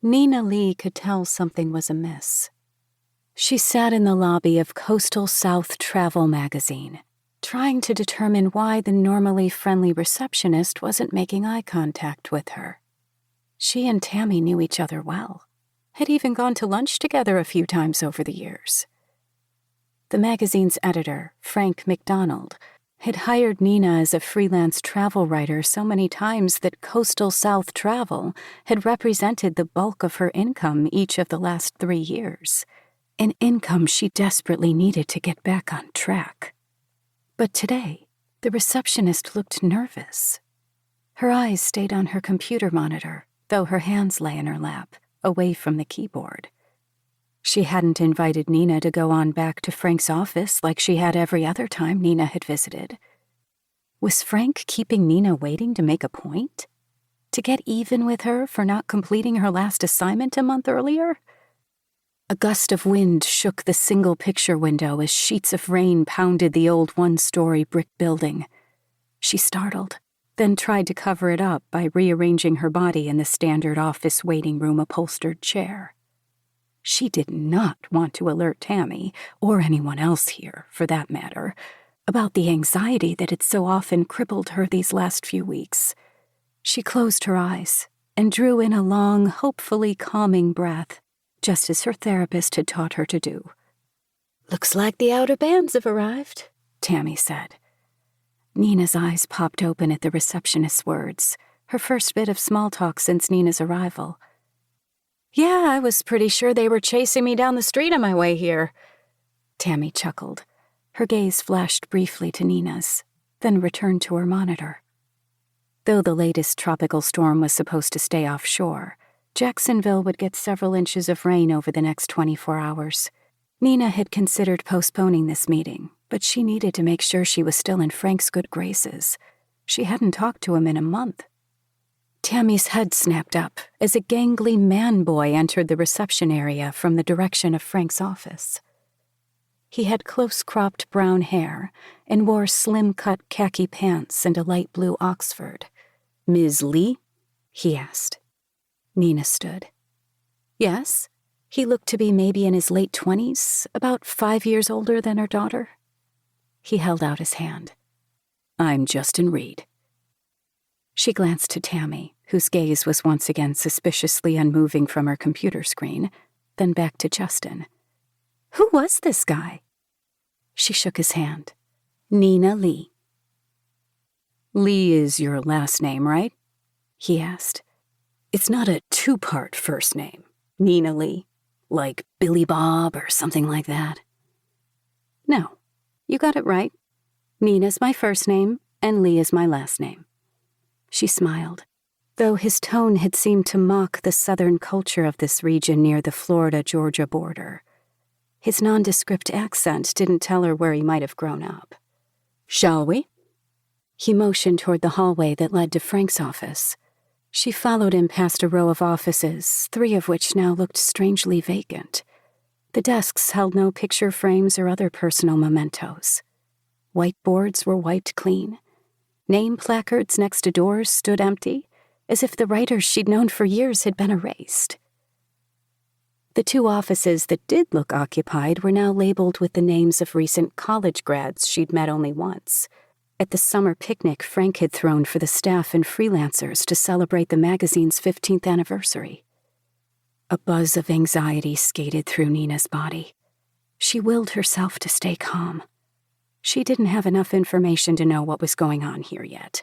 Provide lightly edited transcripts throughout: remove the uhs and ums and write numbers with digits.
Neena Lee could tell something was amiss. She sat in the lobby of Coastal South Travel magazine, trying to determine why the normally friendly receptionist wasn't making eye contact with her. She and Tammy knew each other well, had even gone to lunch together a few times over the years. The magazine's editor, Frank McDonald, had hired Neena as a freelance travel writer so many times that Coastal South Travel had represented the bulk of her income each of the last 3 years, an income she desperately needed to get back on track. But today, the receptionist looked nervous. Her eyes stayed on her computer monitor, though her hands lay in her lap, away from the keyboard. She hadn't invited Neena to go on back to Frank's office like she had every other time Neena had visited. Was Frank keeping Neena waiting to make a point? To get even with her for not completing her last assignment a month earlier? A gust of wind shook the single-picture window as sheets of rain pounded the old one-story brick building. She startled, then tried to cover it up by rearranging her body in the standard office waiting room upholstered chair. She did not want to alert Tammy, or anyone else here, for that matter, about the anxiety that had so often crippled her these last few weeks. She closed her eyes and drew in a long, hopefully calming breath, just as her therapist had taught her to do. "Looks like the outer bands have arrived," Tammy said. Neena's eyes popped open at the receptionist's words, her first bit of small talk since Neena's arrival. "Yeah, I was pretty sure they were chasing me down the street on my way here." Tammy chuckled. Her gaze flashed briefly to Neena's, then returned to her monitor. Though the latest tropical storm was supposed to stay offshore, Jacksonville would get several inches of rain over the next 24 hours. Neena had considered postponing this meeting, but she needed to make sure she was still in Frank's good graces. She hadn't talked to him in a month. Tammy's head snapped up as a gangly man-boy entered the reception area from the direction of Frank's office. He had close-cropped brown hair and wore slim-cut khaki pants and a light blue Oxford. "Ms. Lee?" he asked. Neena stood. "Yes?" He looked to be maybe in his late 20s, about 5 years older than her daughter. He held out his hand. "I'm Justin Reed." She glanced to Tammy, whose gaze was once again suspiciously unmoving from her computer screen, then back to Justin. "Who was this guy?" She shook his hand. "Neena Lee." "Lee is your last name, right?" he asked. "It's not a 2-part first name, Neena Lee, like Billy Bob or something like that." "No, you got it right. Neena's my first name, and Lee is my last name." She smiled, though his tone had seemed to mock the southern culture of this region near the Florida-Georgia border. His nondescript accent didn't tell her where he might have grown up. "Shall we?" He motioned toward the hallway that led to Frank's office. She followed him past a row of offices, 3 of which now looked strangely vacant. The desks held no picture frames or other personal mementos. Whiteboards were wiped clean. Name placards next to doors stood empty, as if the writers she'd known for years had been erased. The 2 offices that did look occupied were now labeled with the names of recent college grads she'd met only once, at the summer picnic Frank had thrown for the staff and freelancers to celebrate the magazine's 15th anniversary. A buzz of anxiety skated through Neena's body. She willed herself to stay calm. She didn't have enough information to know what was going on here yet.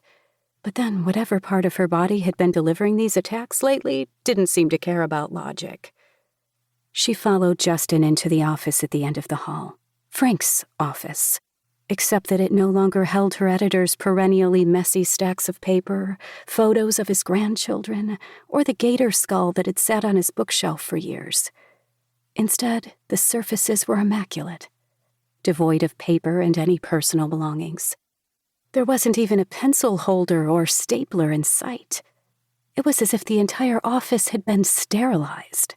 But then whatever part of her body had been delivering these attacks lately didn't seem to care about logic. She followed Justin into the office at the end of the hall, Frank's office, except that it no longer held her editor's perennially messy stacks of paper, photos of his grandchildren, or the gator skull that had sat on his bookshelf for years. Instead, the surfaces were immaculate, devoid of paper and any personal belongings. There wasn't even a pencil holder or stapler in sight. It was as if the entire office had been sterilized.